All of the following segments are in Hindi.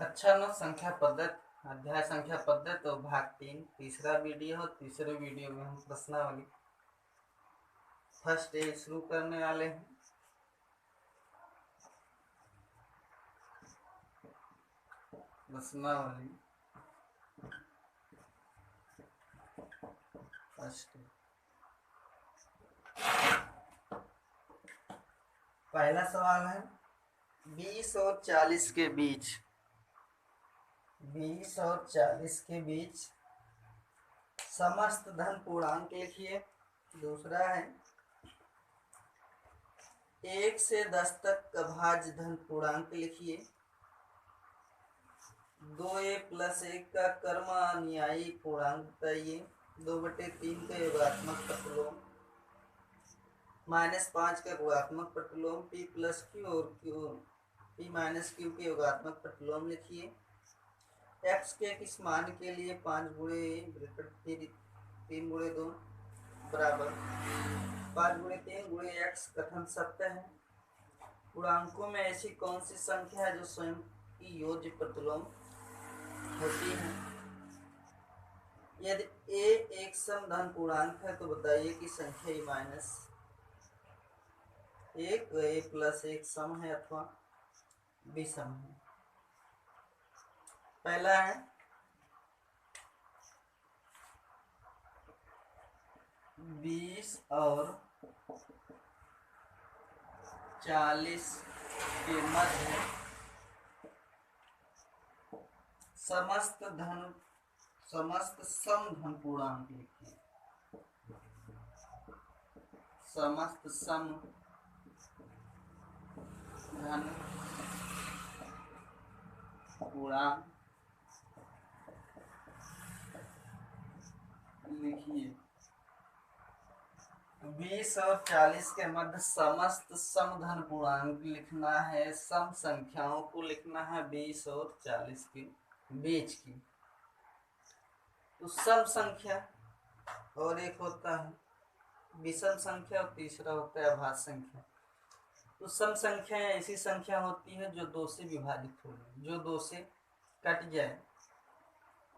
अच्छा ना, संख्या पद्धति अध्याय संख्या पद्धति और भाग 3 तीसरा वीडियो हो। तीसरे वीडियो में हम प्रश्नावली फर्स्ट डे शुरू करने वाले हैं। प्रश्नावली फर्स्ट डे। पहला सवाल है 20 और 40 के बीच 20 और 40 के बीच समस्त धन पूर्णांक लिखिए। दूसरा है 1 से 10 तक अभाज्य धन पूर्णांक लिखिए। 2a + 1 का कर्म अनुयायी पूर्णांक बताइए। 2/3 का योगात्मक प्रतिलोम, -5 का गुणात्मक प्रतिलोम, p + q और p - q के योगात्मक प्रतिलोम लिखिए। x के किस मान के लिए 5 × 3 × 2 बराबर 5 × 3 × x कथन सत्य है। पूर्णांकों में ऐसी कौन सी संख्या है जो स्वयं की योज्य प्रतिलोम होती है। यदि a एक सम धन पूर्णांक है तो बताइए कि संख्या -1 a + 1 सम है अथवा विषम है। पहला है 20 और 40 के मध्य समस्त सम धन पूर्णांक लिखिए। समस्त सम धन पूर्णांक लिखिए। 20 और 40 के मध्य समस्त सम धन पूर्णांक लिखना है। सम संख्याओं को लिखना है 20 और 40 के बीच की। तो सम संख्या और एक होता है विषम संख्या और तीसरा होता है अभाज्य संख्या। तो सम संख्या ऐसी संख्या होती है जो 2 से विभाजित हो जाए, जो 2 से कट जाए।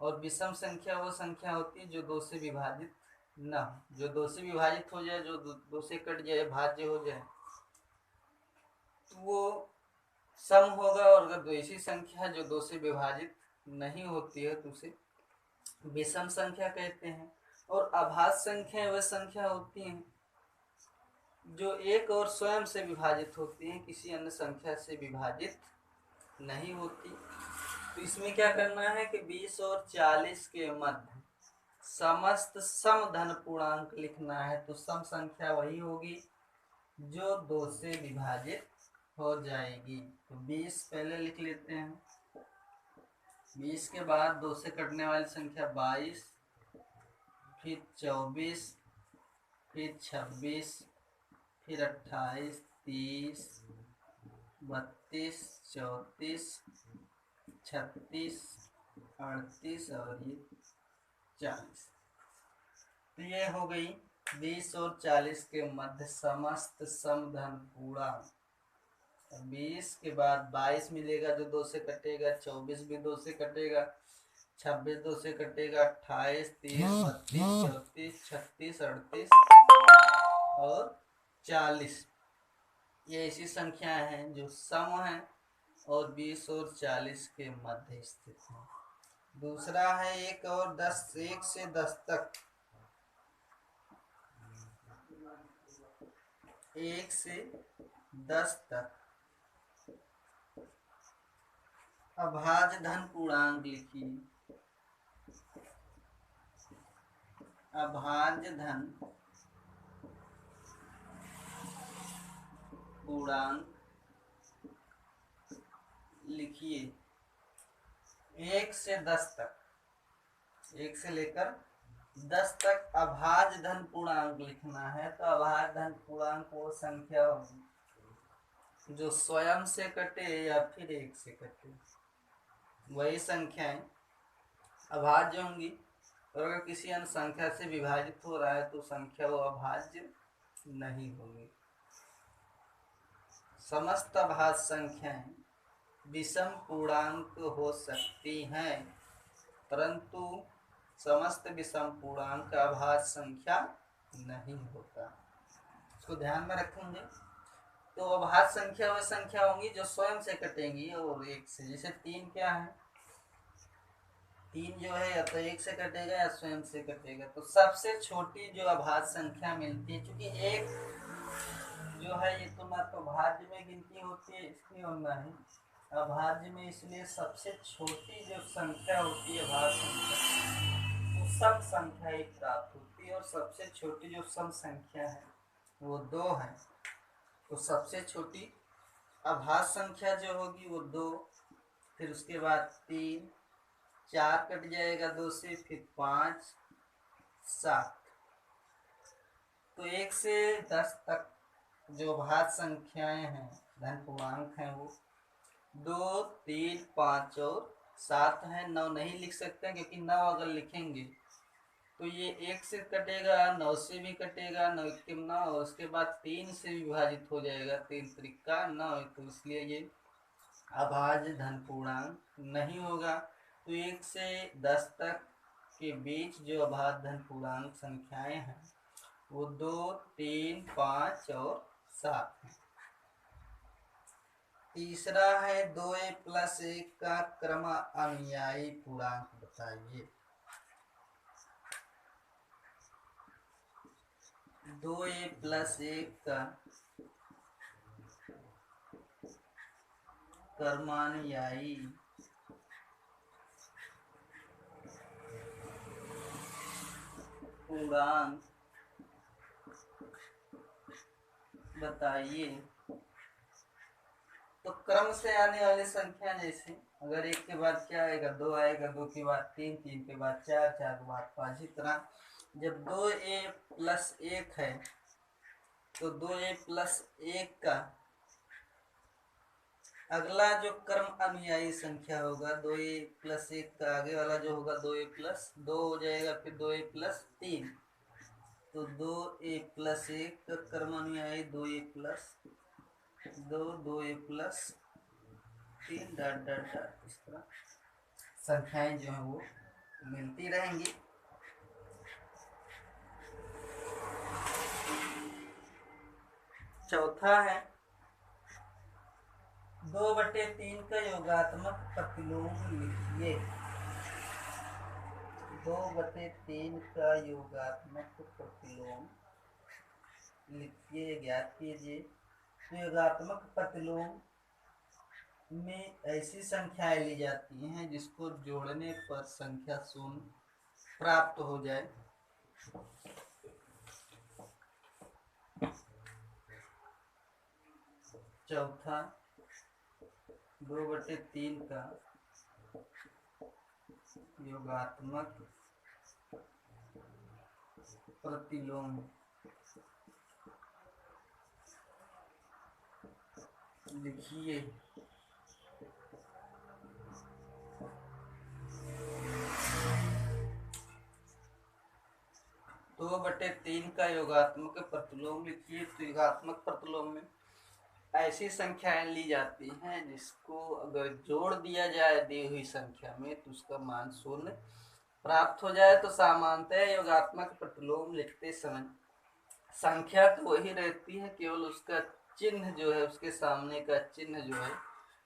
और विषम संख्या वो संख्या होती है जो 2 से विभाजित न हो, जो 2 से विभाजित हो जाए, जो 2 से कट जाए, भाज्य हो जाए, तो वो सम होगा। और अगर कोई ऐसी संख्या जो 2 से विभाजित नहीं होती है तो उसे विषम संख्या कहते हैं। और अभाज्य संख्या वह संख्या होती हैं जो एक और स्वयं से विभाजित होती हैं, किसी अन्य संख्या से विभाजित नहीं होती। तो इसमें क्या करना है कि 20 और 40 के मध्य समस्त सम धन पूर्णांक लिखना है। तो सम संख्या वही होगी जो 2 से विभाजित हो जाएगी। तो 20 पहले लिख लेते हैं। 20 के बाद 2 से कटने वाली संख्या 22, फिर 24, फिर 26, फिर 28, 30, 32, 34, 36, 38 और ये 40। तो ये हो गई 20 और 40 के मध्य समस्त सम धन पूर्णांक। 20 के बाद 22 मिलेगा जो 2 से कटेगा, 24 भी 2 से कटेगा, 26 2 से कटेगा, 28, 30, 32, 34, 36, 38 और 40। ये ऐसी संख्याएं हैं जो सम हैं और 20 और 40 के मध्य स्थित हैं। दूसरा है 1 और 10, 1 से 10 तक, 1 से 10 तक अभाज्य धन पूर्णांक लिखिए। अभाज्य धन पूर्णांक लिखिए 1 से 10 तक, 1 से लेकर 10 तक अभाज्य धन पूर्णांक लिखना है। तो अभाज्य धन पूर्णांक वो संख्या होगी जो स्वयं से कटे या फिर 1 से कटे, वही संख्याएं अभाज्य होंगी। और अगर किसी अन्य संख्या से विभाजित हो रहा है तो संख्या वो अभाज्य नहीं होगी। समस्त अभाज्य संख्याएं विषम पूर्णांक हो सकती हैं, परंतु समस्त विषम पूर्णांक अभाज्य संख्या नहीं होता। इसको ध्यान में रखेंगे। तो अभाज्य संख्या वह संख्या होंगी जो स्वयं से कटेंगी और एक से। जैसे 3 क्या है, 3 जो है या तो एक से कटेगा या स्वयं से कटेगा। तो सबसे छोटी जो अभाज्य संख्या मिलती है, क्योंकि एक जो है ये तो ना तो भाज्य में गिनती होती है इसकी और ना ही अभाज्य में, इसलिए सबसे छोटी जो संख्या होती है अभाज्य संख्या वो सम संख्या ही प्राप्त होती है। और सबसे छोटी जो सम संख्या है वो 2 है। तो सबसे छोटी अभाज्य संख्या जो होगी वो 2, फिर उसके बाद 3, 4 कट जाएगा 2 से, फिर 5, 7। तो 1 से 10 तक जो अभाज्य संख्याएं हैं, धन पूर्णांक हैं, वो 2, 3, 5 और 7 है। 9 नहीं लिख सकते क्योंकि 9 अगर लिखेंगे तो ये 1 से कटेगा, 9 से भी कटेगा, 9 1 9, और उसके बाद 3 से विभाजित हो जाएगा, 3 त्रिका 9। तो इसलिए ये अभाज्य धन पूर्णांक नहीं होगा। तो 1 से 10 तक के बीच जो अभाज्य धन पूर्णांक संख्याएं हैं वो 2, 3, 5 और 7 है। तीसरा है 2a + 1 का क्रम अनुयायी पूर्णांक बताइए। 2a + 1 का क्रमानुयायी पूर्णांक बताइए। तो क्रम से आने वाली संख्या, जैसे अगर 1 के बाद क्या आएगा, 2 आएगा, 2 के बाद 3, 3 के बाद 4, 4 के बाद 5। इस तरह जब 2a + 1 है तो 2a + 1 का अगला जो क्रम अनुयायी संख्या होगा, 2a + 1 का आगे वाला जो होगा 2a + 2 हो जाएगा, फिर 2a + 3। तो 2a + 1 का क्रम अनुयायी 2a + 2, 2a + 3 ... इस तरह संख्याएं जो है वो मिलती रहेंगी। चौथा है 2/3 का योगात्मक प्रतिलोम लिखिए। 2/3 का योगात्मक प्रतिलोम लिखिए, ज्ञात कीजिए। तो योगात्मक प्रतिलोम में ऐसी संख्याएं ली जाती हैं जिसको जोड़ने पर संख्या शून्य प्राप्त हो जाए। चौथा 2/3 का योगात्मक प्रतिलोम लिखिए। 2/3 का योगात्मक प्रतिलोम लिखिए। तो योगात्मक प्रतिलोम में ऐसी संख्याएं ली जाती हैं जिसको अगर जोड़ दिया जाए दी हुई संख्या में तो उसका मान शून्य प्राप्त हो जाए। तो सामान्यतः योगात्मक प्रतिलोम लिखते समय संख्या तो वही रहती है, केवल उसका चिन्ह जो है, उसके सामने का चिन्ह जो है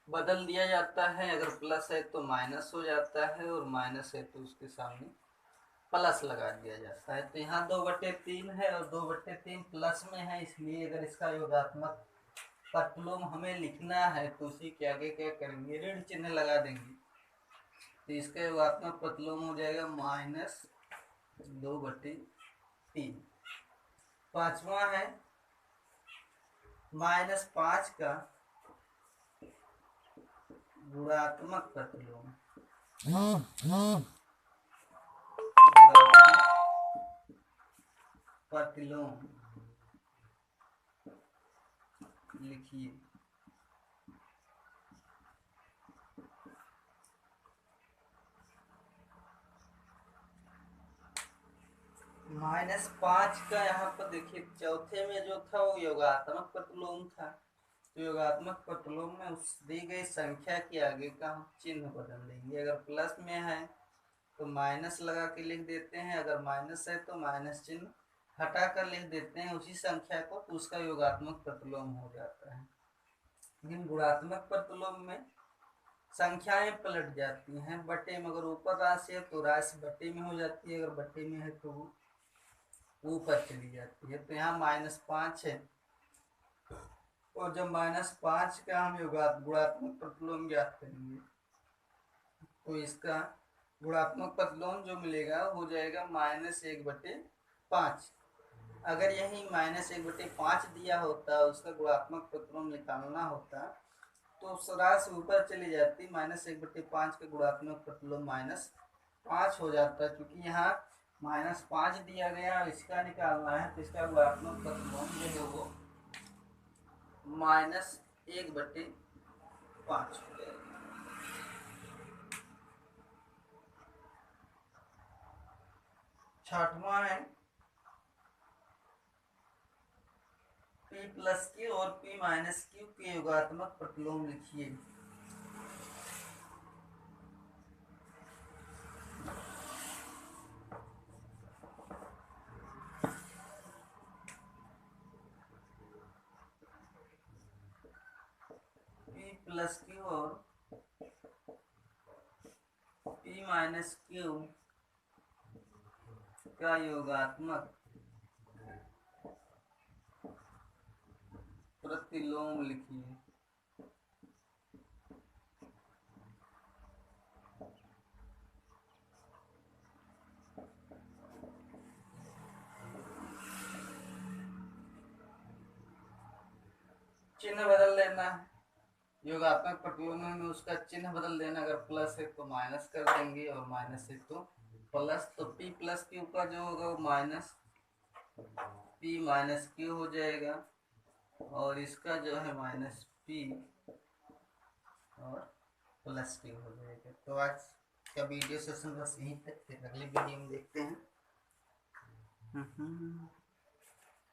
बदल दिया जाता है। अगर प्लस है तो माइनस हो जाता है, और माइनस है तो उसके सामने प्लस लगा दिया जाता है। तो यहाँ 2/3 है और 2/3 प्लस में है, इसलिए अगर इसका योगात्मक प्रतिलोम हमें लिखना है तो उसी के आगे क्या करेंगे, ऋण चिन्ह लगा देंगे। तो इसका योगात्मक प्रतिलोम हो जाएगा -2/3। पांचवा है -5 का गुणात्मक प्रतिलोम। प्रतिलोम लिखिए। -5 का यहाँ पर देखिए, चौथे में जो था वो योगात्मक प्रतिलोम था, तो योगात्मक प्रतिलोम में उस दी गई संख्या के आगे का हम चिन्ह बदल देंगे। अगर प्लस में है तो माइनस लगा के लिख देते हैं, अगर माइनस है तो माइनस चिन्ह हटा कर लिख देते हैं उसी संख्या को, तो उसका योगात्मक प्रतिलोम हो जाता है। लेकिन गुणात्मक प्रतिलोम में संख्याएं पलट जाती हैं बटे में। अगर ऊपर राशि है तो राशि बटे में हो जाती है, अगर बटे में है तो वो ऊपर चली जाती है। तो यहाँ -5 है, और जब -5 का हम गुणात्मक प्रतिलोम ज्ञात करेंगे तो इसका गुणात्मक प्रतिलोम जो मिलेगा हो जाएगा -1/5। अगर यही -1/5 दिया होता, उसका गुणात्मक प्रतिलोम निकालना होता तो राशि ऊपर चली जाती, -1/5 का गुणात्मक प्रतिलोम -5 हो जाता। क्योंकि यहाँ -5 दिया गया, इसका निकालना है तो इसका गुणात्मक प्रतिलोम जो है वो -1/5 हो जाएगा। छठवां है P+Q और P-Q के योगात्मक प्रतिलोम लिखिए। P+Q और P-Q का योगात्मक प्रतिलोम लिखिए। चिन्ह बदल लेना है, योगात्मक प्रतिलोम में उसका चिन्ह बदल देना। अगर प्लस है तो माइनस कर देंगे और माइनस है तो प्लस। तो P+Q का जो होगा वो -P-Q हो जाएगा, और इसका जो है -P और +Q हो जाएगा। तो आज का वीडियो सेशन बस यहीं तक, फिर अगले वीडियो में देखते हैं।